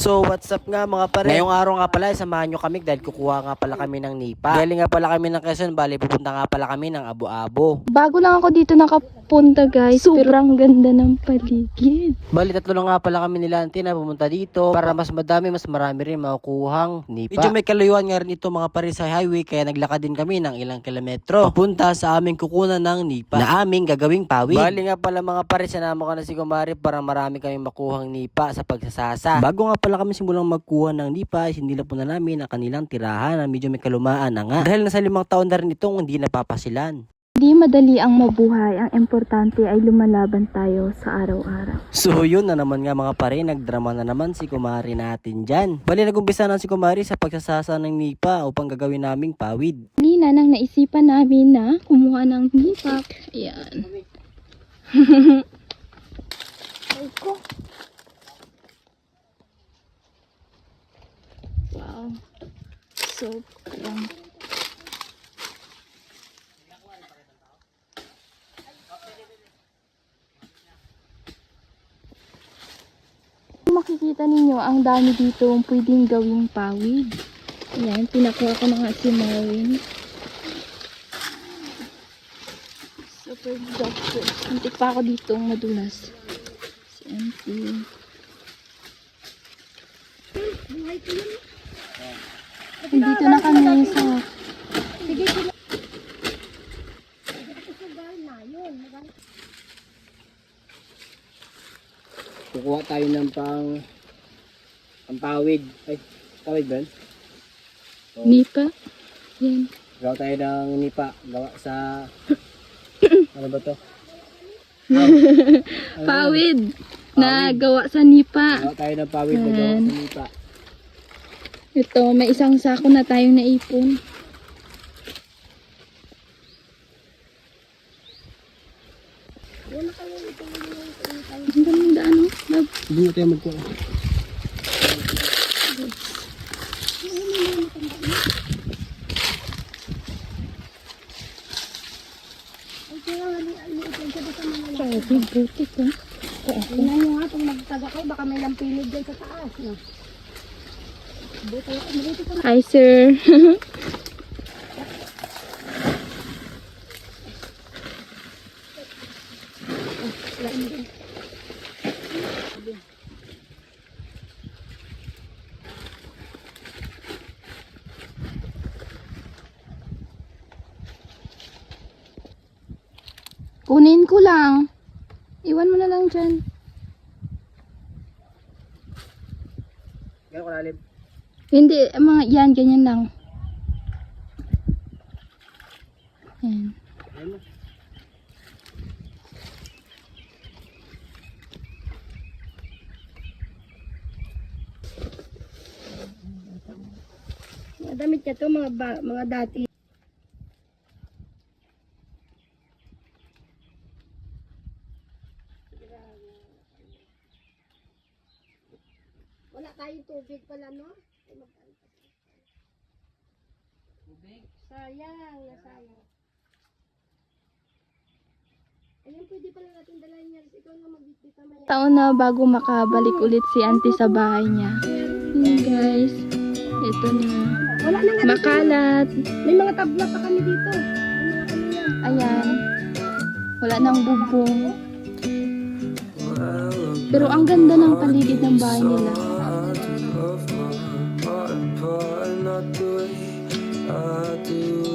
So what's up nga mga pare? Ngayong araw nga pala, samahan nyo kami dahil kukuha nga pala kami ng nipa. Galing nga pala kami ng Quezon, bali pupunta nga pala kami ng Abu-Abo. Bago lang ako dito nakapunta guys, sobrang ganda ng paligid. Bali tatlo lang nga pala kami nila Auntie na pumunta dito para mas madami, mas marami rin makukuhang nipa. Medyo may kalayuan nga rin ito mga pare sa highway, kaya naglakad din kami ng ilang kilometro papunta sa aming kukunan ng nipa na aming gagawing pawid. Bali nga pala mga pare, sinama ko na si Kumari para marami kami makuhang nipa sa pagsasasa. Bago nga pala kami simulang magkuha ng nipa, hindi na po na namin ang kanilang tirahan na medyo may kalumaan na nga. Dahil nasa 5 taon na rin itong hindi napapasilan. Hindi madali ang mabuhay, ang importante ay lumalaban tayo sa araw-araw. So yun na naman nga mga pare, nagdrama na naman si Kumari natin dyan. Bali nagumpisa na si Kumari sa pagsasasa ng nipa upang gagawin naming pawid. Kanina nang naisipan namin na kumuha ng nipa. Ayan. Ay ko. Wow. Sobrang. Makikita ninyo, ang dami dito pwedeng gawing pawid. Ayan, pinakuha ko na nga si Marvin. Super doctor. Antik pa ako dito madulas. Si Auntie. Dito na kami sa... Kukuha tayo ng pawid. Ay, pawid ba? Nipa. Yan. Gawa tayo ng nipa. Gawa sa... ano ba to? Pawid. Na gawa sa nipa. Gawa tayo ng pawid na gawa sa nipa. Ito, may isang sako na tayong naipon. Ang ganda ano? Hindi na tayo magkuha. Grabe, butik oh. Tingnan nyo nga, kung magtaga kayo, baka may lampinig dyan sa taas. No? Hi sir. Kunin ko lang. Iwan mo na lang dyan. Gano'n kalalim? Hindi, mga yan, ganyan lang. Yan. Mga damit niya to, mga dati. Wala tayong tubig pala, no? Tubig? Sayang, nasayang. Ayun, pwede pala natin dalahin niya. Ikaw nga magbitbita mo yan. Taon na bago makabalik ulit si auntie sa bahay niya. Yan guys. Ito na. Wala na nga dito. Makalat. May mga tabla pa kami dito. May mga ano yan. Ayan. Wala nang bubong. Pero ang ganda ng paligid ng bahay nila. Not the way I do.